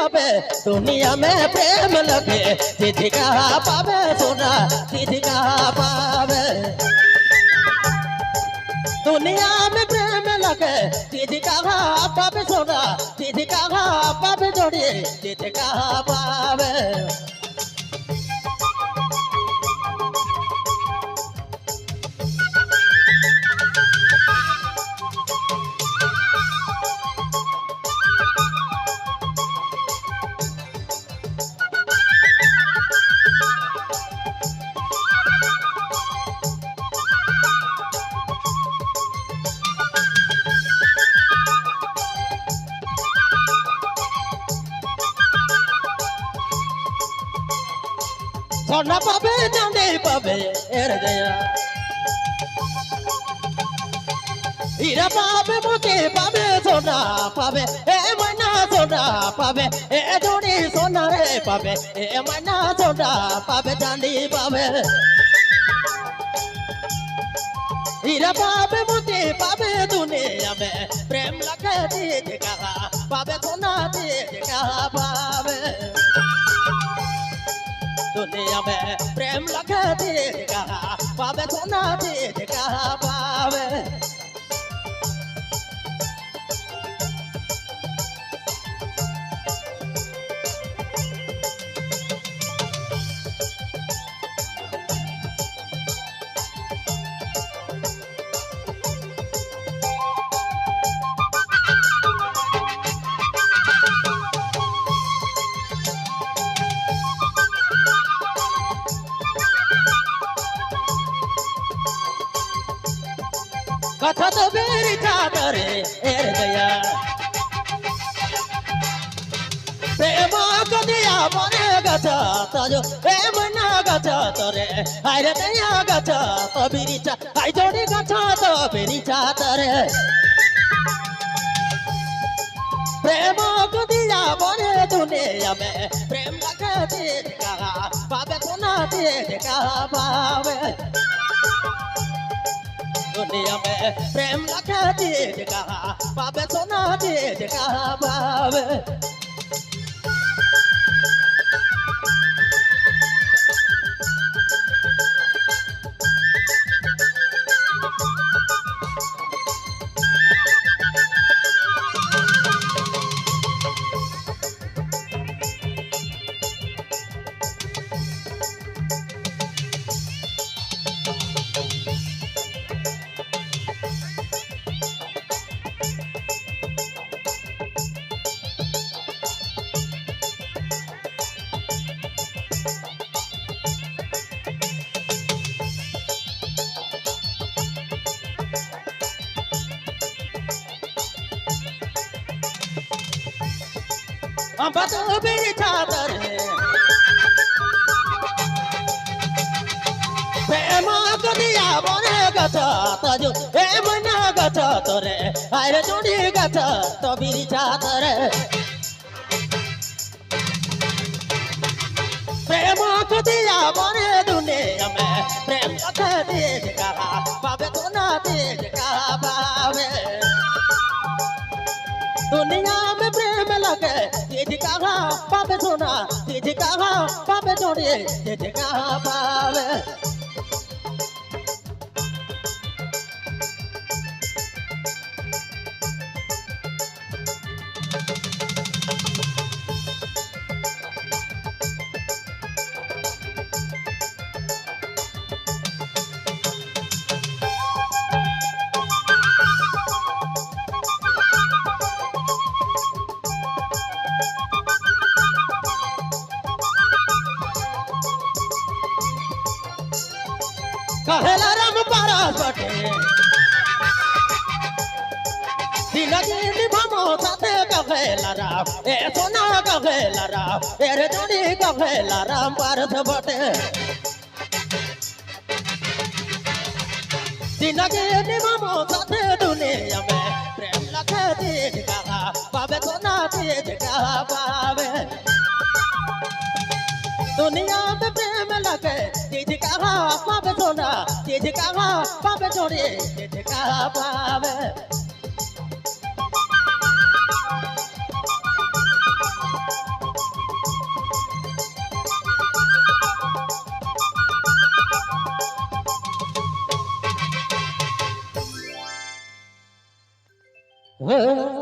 पावे दुनिया में प्रेम लगे चिट्ठी कहाँ पावे सोना चिट्ठी कहाँ पावे दुनिया में प्रेम लगे चिट्ठी कहाँ पावे सोना चिट्ठी कहाँ पावे जोड़ी चिट्ठी कहाँ पावे सोना पावे चांदी पावे हृदया हीरा पावे मोती पावे सोना पावे ए मना सोना पावे ए जोड़ी सोना रे पावे ए मना सोना पावे चांदी पावे हीरा पावे मोती पावे दुनिया में प्रेम लगे चीज कहाँ पावे सोना चीज कहाँ पावे दुनिया में प्रेम लगे चीज कहाँ पावे सोना चीज कहाँ पावे कथा तो मेरी चादर हृदया प्रेम को दिया मने गचा तजो प्रेम ना गचा तोरे हाय दया गचा तो मेरी चा हाय जोड़ी गचा तो मेरी चादर प्रेम को दिया मने दुनिया में प्रेम लगे चीज कहाँ पावे सोना चीज कहाँ पावे दुनिया में प्रेम लगे चीज कहाँ पावे सोना चीज कहाँ पावे तो मेरी चादर प्रेम को दिया मने गचा तजो प्रेम ना गचा तोरे हाय जोड़ी गचा तो मेरी चादर प्रेम को दिया मने दुनिया में प्रेम लगे चीज कहाँ पावे सोना चीज कहाँ पावे दुनिया में प्रेम लगे चीज कहाँ पावे सोना चीज कहाँ पावे जोड़ी चीज कहाँ पावे कहेला राम पारस बटे दिलगी निभामो साथे कहेला राम ए सोना कहेला राम रे जोड़ी कहेला राम पारस बटे दिलगी निभामो साथे दुनिया में प्रेम लगे चीज कहाँ पावे सोना चीज कहाँ पावे दुनिया में प्रेम लगे चीज कहाँ पावे सोना चीज कहाँ पावे जोड़ी चीज कहाँ पावे ও